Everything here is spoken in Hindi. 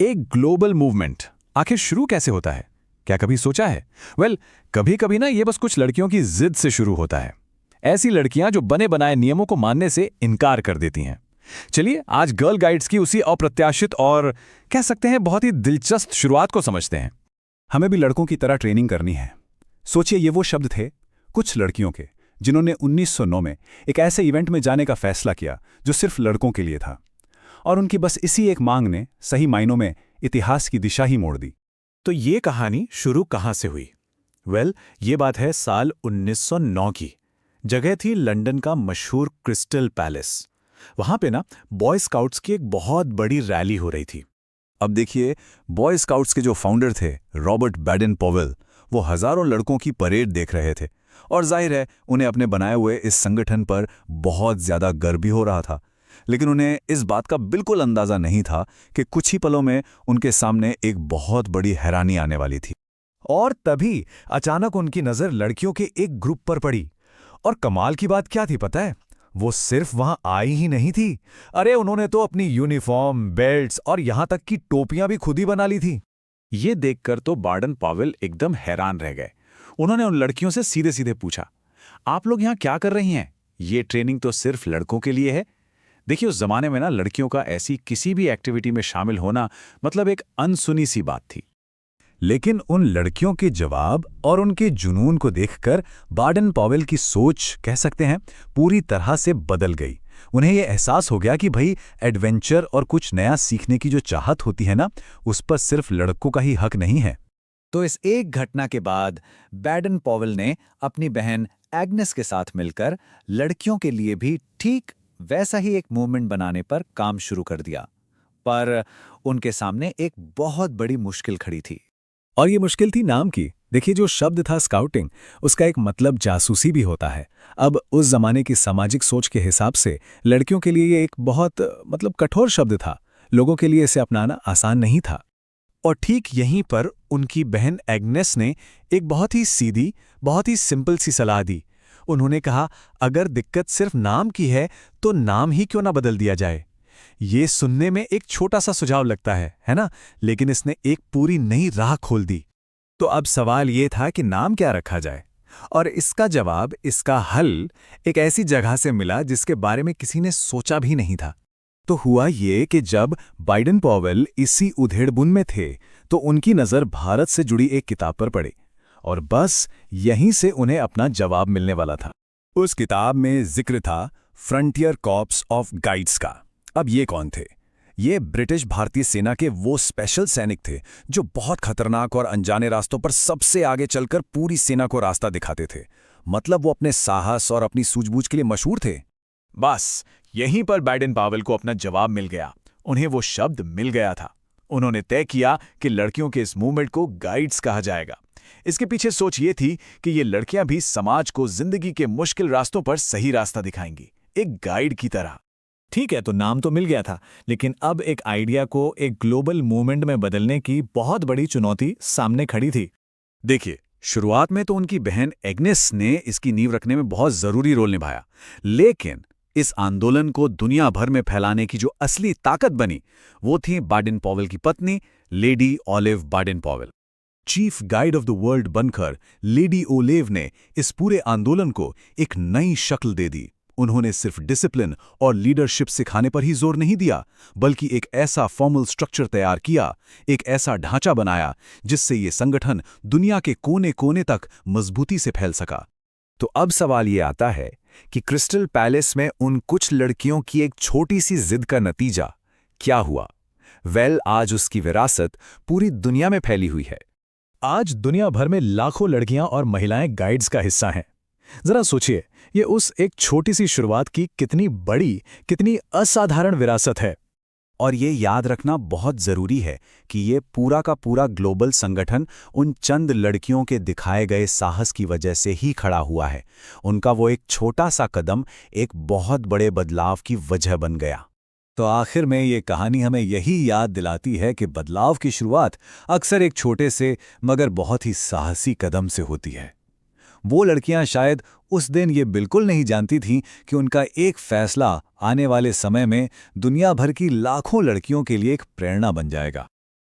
एक ग्लोबल मूवमेंट आखिर शुरू कैसे होता है? क्या कभी सोचा है? कभी कभी ना ये बस कुछ लड़कियों की जिद से शुरू होता है। ऐसी लड़कियां जो बने बनाए नियमों को मानने से इनकार कर देती हैं। चलिए आज गर्ल गाइड्स की उसी अप्रत्याशित और कह सकते हैं बहुत ही दिलचस्प शुरुआत को समझते हैं। हमें भी लड़कों की तरह ट्रेनिंग करनी है। सोचिए, ये वो शब्द थे कुछ लड़कियों के जिन्होंने 1909 में एक ऐसे इवेंट में जाने का फैसला किया जो सिर्फ लड़कों के लिए था, और उनकी बस इसी एक मांग ने सही मायनों में इतिहास की दिशा ही मोड़ दी। तो ये कहानी शुरू कहाँ से हुई? ये बात है साल 1909 की। जगह थी लंदन का मशहूर क्रिस्टल पैलेस। वहां पे ना बॉय स्काउट्स की एक बहुत बड़ी रैली हो रही थी। अब देखिए, बॉय स्काउट्स के जो फाउंडर थे रॉबर्ट बैडन पॉवेल, वो हजारों लड़कों की परेड देख रहे थे, और जाहिर है उन्हें अपने बनाए हुए इस संगठन पर बहुत ज्यादा गर्व भी हो रहा था। लेकिन उन्हें इस बात का बिल्कुल अंदाजा नहीं था कि कुछ ही पलों में उनके सामने एक बहुत बड़ी हैरानी आने वाली थी। और तभी अचानक उनकी नजर लड़कियों के एक ग्रुप पर पड़ी। और कमाल की बात क्या थी पता है? वो सिर्फ वहां आई ही नहीं थी, अरे उन्होंने तो अपनी यूनिफॉर्म, बेल्ट्स और यहां तक कि टोपियां भी खुद ही बना ली थी। ये देखकर तो बार्डन पॉवेल एकदम हैरान रह गए। उन्होंने उन लड़कियों से सीधे सीधे पूछा, आप लोग यहां क्या कर रही हैं? ये ट्रेनिंग तो सिर्फ लड़कों के लिए है। देखिए, उस जमाने में ना लड़कियों का ऐसी किसी भी एक्टिविटी में शामिल होना मतलब एक अनसुनी सी बात थी। लेकिन उन लड़कियों के जवाब और उनके जुनून को देखकर बार्डन पॉवेल की सोच, कह सकते हैं, पूरी तरह से बदल गई। उन्हें यह एहसास हो गया कि भाई, एडवेंचर और कुछ नया सीखने की जो चाहत होती है ना, उस पर सिर्फ लड़कों का ही हक नहीं है। तो इस एक घटना के बाद बैडन पॉवेल ने अपनी बहन एग्नेस के साथ मिलकर लड़कियों के लिए भी ठीक वैसा ही एक मूवमेंट बनाने पर काम शुरू कर दिया। पर उनके सामने एक बहुत बड़ी मुश्किल खड़ी थी। और ये मुश्किल थी नाम की। देखिए, जो शब्द था स्काउटिंग, उसका एक मतलब जासूसी भी होता है। अब उस जमाने की सामाजिक सोच के हिसाब से लड़कियों के लिए ये एक बहुत कठोर शब्द था। लोगों के लिए इसे अपनाना आसान नहीं था। और ठीक यहीं पर उनकी बहन एग्नेस ने एक बहुत ही सीधी, बहुत ही सिंपल सी सलाह दी। उन्होंने कहा, अगर दिक्कत सिर्फ नाम की है तो नाम ही क्यों ना बदल दिया जाए। ये सुनने में एक छोटा सा सुझाव लगता है ना? लेकिन इसने एक पूरी नई राह खोल दी। तो अब सवाल ये था कि नाम क्या रखा जाए, और इसका जवाब, इसका हल एक ऐसी जगह से मिला जिसके बारे में किसी ने सोचा भी नहीं था। तो हुआ ये कि जब बार्डन पॉवेल इसी उधेड़बुन में थे तो उनकी नज़र भारत से जुड़ी एक किताब पर पड़ी, और बस यहीं से उन्हें अपना जवाब मिलने वाला था। उस किताब में जिक्र था फ्रंटियर कॉर्प्स ऑफ गाइड्स का। अब ये कौन थे? ये ब्रिटिश भारतीय सेना के वो स्पेशल सैनिक थे जो बहुत खतरनाक और अनजाने रास्तों पर सबसे आगे चलकर पूरी सेना को रास्ता दिखाते थे। मतलब वो अपने साहस और अपनी सूझबूझ के लिए मशहूर थे। बस यहीं पर बैडन पॉवेल को अपना जवाब मिल गया। उन्हें वो शब्द मिल गया था। उन्होंने तय किया कि लड़कियों के इस मूवमेंट को गाइड्स कहा जाएगा। इसके पीछे सोच ये थी कि ये लड़कियां भी समाज को जिंदगी के मुश्किल रास्तों पर सही रास्ता दिखाएंगी, एक गाइड की तरह। ठीक है, तो नाम तो मिल गया था, लेकिन अब एक आइडिया को एक ग्लोबल मूवमेंट में बदलने की बहुत बड़ी चुनौती सामने खड़ी थी। देखिए, शुरुआत में तो उनकी बहन एग्नेस ने इसकी नींव रखने में बहुत जरूरी रोल निभाया, लेकिन इस आंदोलन को दुनिया भर में फैलाने की जो असली ताकत बनी, वो थी बार्डन पॉवेल की पत्नी lady Olave Baden Powell. Chief guide of the world बनकर लेडी ओलिव ने इस पूरे आंदोलन को एक नई शक्ल दे दी। उन्होंने सिर्फ डिसिप्लिन और लीडरशिप सिखाने पर ही जोर नहीं दिया, बल्कि एक ऐसा फॉर्मल स्ट्रक्चर तैयार किया, एक ऐसा ढांचा बनाया जिससे ये संगठन दुनिया के कोने कोने तक मजबूती से फैल सका। तो अब सवाल ये आता है कि क्रिस्टल पैलेस में उन कुछ लड़कियों की एक छोटी सी जिद का नतीजा क्या हुआ? आज उसकी विरासत पूरी दुनिया में फैली हुई है। आज दुनिया भर में लाखों लड़कियां और महिलाएं गाइड्स का हिस्सा हैं। जरा सोचिए, ये उस एक छोटी सी शुरुआत की कितनी बड़ी, कितनी असाधारण विरासत है। और ये याद रखना बहुत जरूरी है कि ये पूरा का पूरा ग्लोबल संगठन उन चंद लड़कियों के दिखाए गए साहस की वजह से ही खड़ा हुआ है। उनका वो एक छोटा सा कदम एक बहुत बड़े बदलाव की वजह बन गया। तो आखिर में ये कहानी हमें यही याद दिलाती है कि बदलाव की शुरुआत अक्सर एक छोटे से मगर बहुत ही साहसी कदम से होती है। वो लड़कियां शायद उस दिन ये बिल्कुल नहीं जानती थीं कि उनका एक फैसला आने वाले समय में दुनिया भर की लाखों लड़कियों के लिए एक प्रेरणा बन जाएगा।